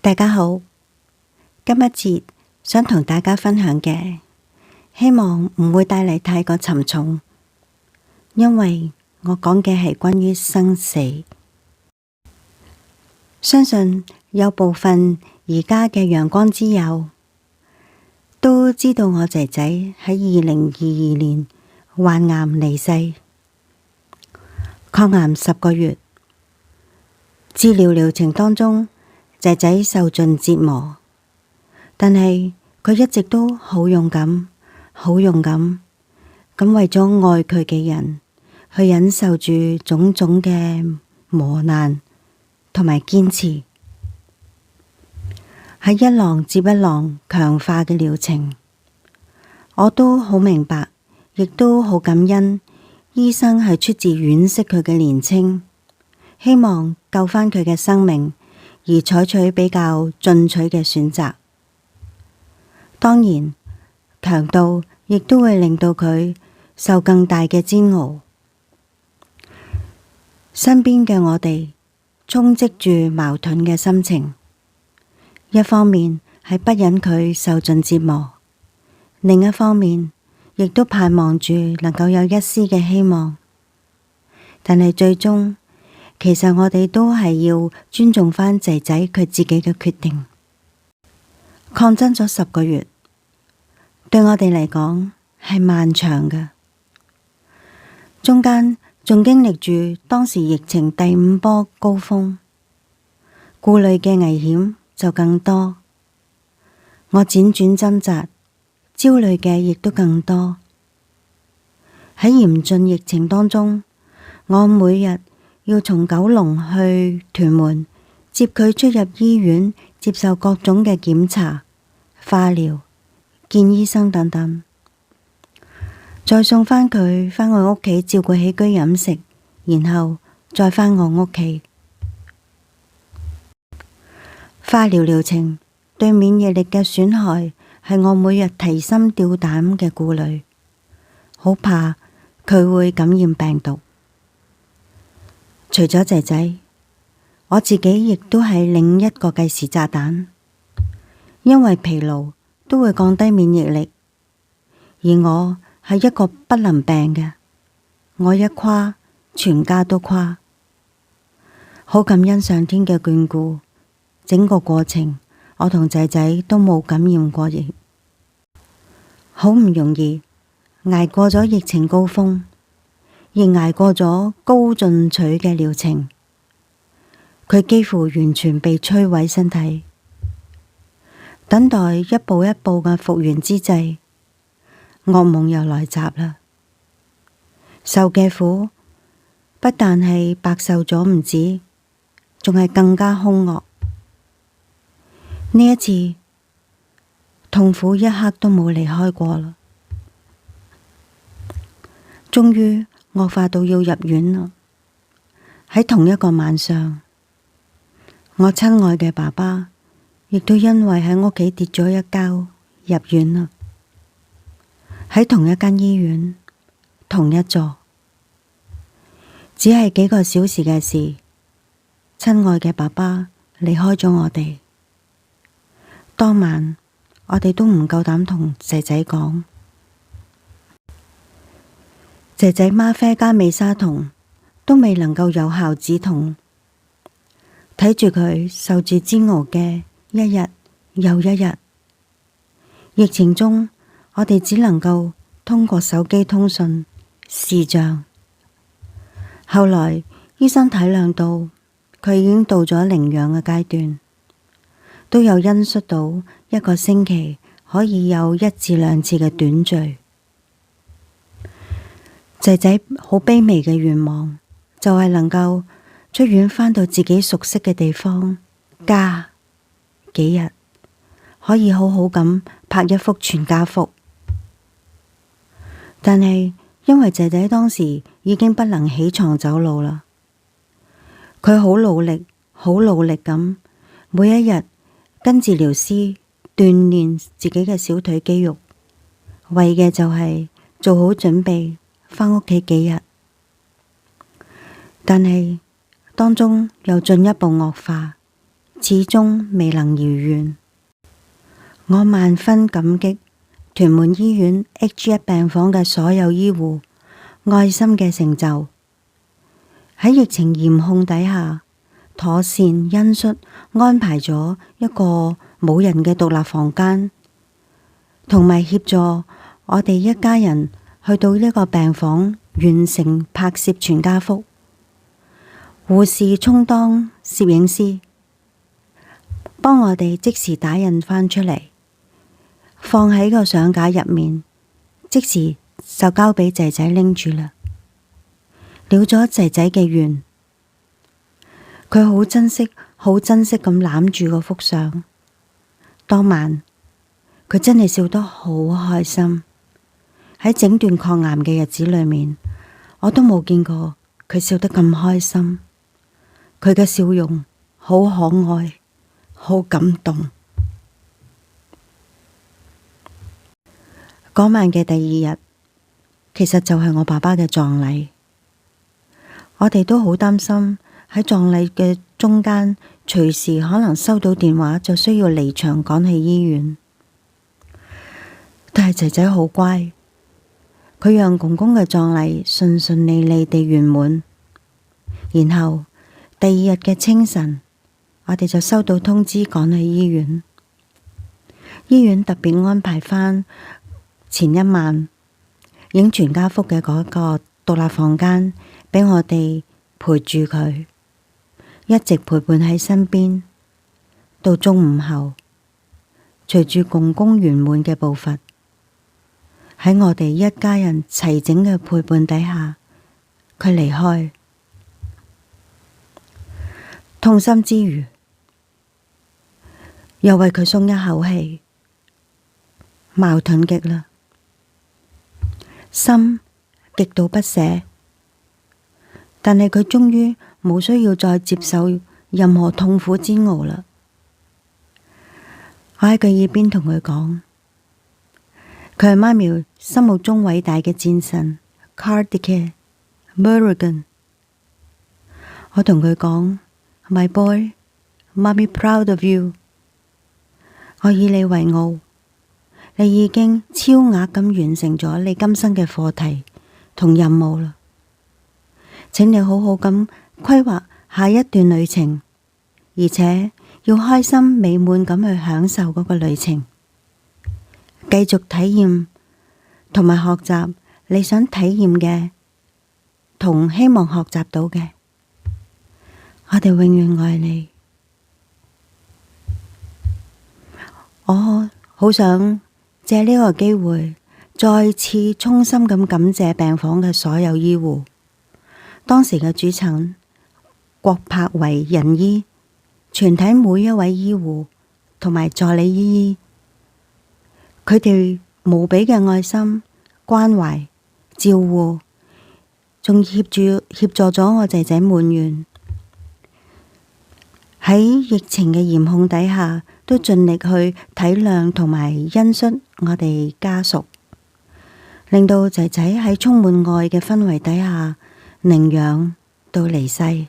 大家好，今一節想同大家分享嘅，希望唔會帶嚟太過沉重，因為我講嘅係關於生死。相信有部分而家嘅陽光之友都知道我仔仔喺2022年患癌離世，抗癌10個月，治療療程當中，仔仔受盡折磨，但係佢一直都好勇敢，好勇敢咁為咗愛佢嘅人去忍受住種種嘅磨難同埋堅持，喺一浪接一浪強化嘅療程，我都好明白，亦都好感恩醫生係出自惋惜佢嘅年青，希望救返佢嘅生命，而採取比較進取嘅選擇。當然，強度亦都會令到佢受更大嘅煎熬。身邊嘅我哋充斥住矛盾嘅心情，一方面係不忍佢受盡折磨，另一方面亦都盼望住能夠有一絲嘅希望。但係最終，其實我哋都係要尊重返仔仔佢自己嘅決定。抗爭咗10個月，對我哋嚟講係漫長嘅，中間仲經歷住當時疫情第5波高峰，顧慮嘅危險就更多，我輾轉掙扎，焦慮嘅亦都更多。喺嚴峻疫情當中，我每日要從九龍去屯門接佢出入醫院，接受各種嘅檢查、化療、見醫生等等，再送返佢返我屋企照顧起居飲食，然後再返我屋企。化療療程對免疫力嘅損害係我每日提心吊膽嘅顧慮，好怕佢會感染病毒。除咗仔仔，我自己亦都係另一個計時炸彈，因為疲勞都會降低免疫力，而我係一個不能病嘅，我一垮，全家都垮。好感恩上天嘅眷顧，整個過程我同仔仔都冇感染過疫，好唔容易捱過咗疫情高峰，亦捱過咗高進取嘅療程，佢幾乎完全被摧毀身體，等待一步一步嘅復原之際，噩夢又來襲啦。受嘅苦不但係白受咗唔止，仲係更加兇惡。呢一次痛苦一刻都冇離開過啦，終於惡化到要入院啦！喺同一個晚上，我親愛嘅爸爸亦都因為喺屋企跌咗一跤入院啦。喺同一間醫院，同一座，只係幾個小時嘅事，親愛嘅爸爸離開咗我哋。當晚我哋都唔夠膽同仔仔講。仔仔嗎啡加美沙酮都未能夠有效止痛，睇住佢受住煎熬嘅一日又一日。疫情中，我哋只能夠通過手機通訊、視像。後來醫生體諒到佢已經到咗寧養嘅階段，都有恩恤到1個星期可以有1至2次嘅短聚。仔仔好卑微嘅願望就係能夠出院返到自己熟悉嘅地方家幾日，可以好好咁拍一幅全家福。但係因為仔仔當時已經不能起床走路啦，佢好努力咁每一日跟治療師鍛煉自己嘅小腿肌肉，為嘅就係做好準備返屋企幾日。但係當中又進一步惡化，始終未能如願。我萬分感激屯門醫院 H1 病房嘅所有醫護愛心嘅成就。喺疫情嚴控底下，妥善恩恤安排咗一個冇人嘅獨立房間，同埋協助我哋一家人去到呢個病房完成拍攝全家福。護士充當攝影師，幫我哋即時打印返出嚟，放喺個相架入面，即時就交俾仔仔拎住啦。了咗仔仔嘅願，佢好珍惜咁攬住嗰幅相。當晚佢真係笑得好開心。喺整段抗癌嘅日子裏面，我都冇見過佢笑得咁開心。佢嘅笑容好可愛，好感動。嗰晚嘅第二日，其實就係我爸爸嘅葬禮。我哋都好擔心喺葬禮嘅中間，隨時可能收到電話，就需要離場趕去醫院。但係仔仔好乖，佢讓公公嘅葬禮順順利利地圓滿。然後第二日嘅清晨，我哋就收到通知趕去醫院。醫院特別安排返前一晚影全家福嘅嗰個獨立房間，俾我哋陪住佢，一直陪伴喺身邊。到中午後，隨住公公圓滿嘅步伐，喺我哋一家人齊整嘅陪伴底下，佢離開。痛心之餘，又為佢鬆一口氣，矛盾極啦，心極度不捨。但係佢終於冇需要再接受任何痛苦煎熬啦。我喺佢耳邊同佢講，佢係媽咪心目中偉大嘅戰神 Kartikeya Murugan。我同佢講， My boy, mommy proud of you。 我以你為傲，你已經超額咁完成咗你今生嘅課題同任務啦。請你好好咁規劃下一段旅程，而且要開心美滿咁去享受嗰個旅程，繼續體驗同埋學習你想體驗嘅同希望學習到嘅。我哋永遠愛你。我好想借呢個機會再次衷心咁感謝病房嘅所有醫護。當時嘅主診郭柏維仁醫，全體每一位醫護同埋助理醫醫，佢哋無比嘅愛心、關懷、照顧，仲協助咗我仔仔滿願。喺疫情嘅嚴控底下，都盡力去體諒同埋恩恤我哋家屬，令到仔仔喺充滿愛嘅氛圍底下寧養到離世。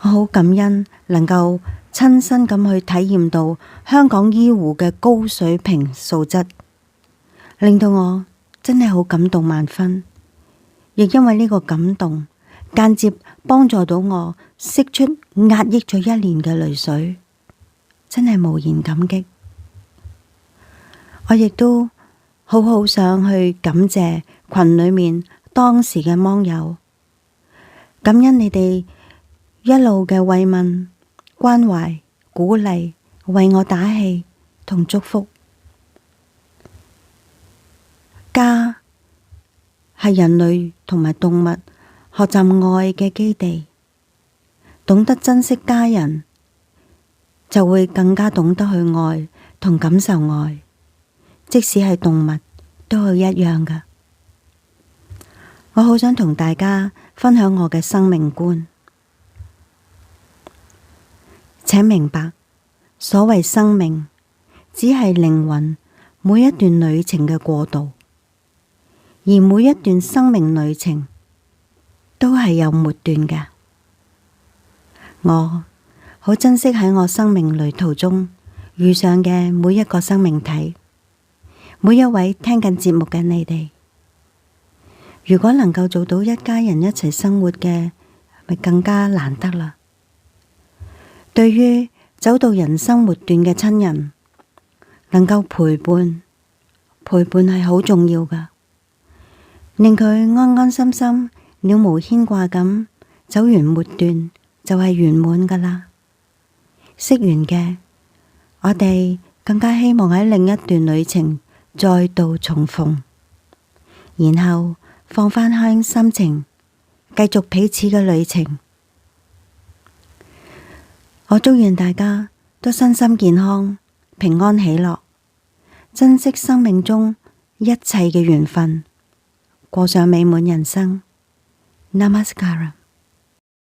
我好感恩能夠親身咁去體驗到香港醫護嘅高水平素質，令到我真係好感動萬分。亦因為呢個感動，間接幫助到我釋出壓抑咗一年嘅淚水，真係無言感激。我亦都好想去感謝群裏面當時嘅網友，感恩你哋一路嘅慰問、關懷、鼓勵，為我打氣同祝福。家係人類同埋動物學習愛嘅基地，懂得珍惜家人，就會更加懂得去愛同感受愛。即使係動物，都係一樣㗎。我好想同大家分享我嘅生命觀。請明白，所謂生命，只係靈魂每一段旅程嘅過渡，而每一段生命旅程都係有末段嘅。我好珍惜喺我生命旅途中遇上嘅每一個生命體，每一位聽緊節目嘅你哋。如果能夠做到一家人一齊生活嘅，咪更加難得啦。對於走到人生末段嘅親人，能夠陪伴係好重要噶，令佢安安心心、了無牽掛咁走完末段就係圓滿噶啦。識完嘅，我哋更加希望喺另一段旅程再度重逢，然後放返輕心情，繼續彼此嘅旅程。我祝願大家都身心健康、平安喜樂，珍惜生命中一切嘅緣分，過上美滿人生。Namaskara。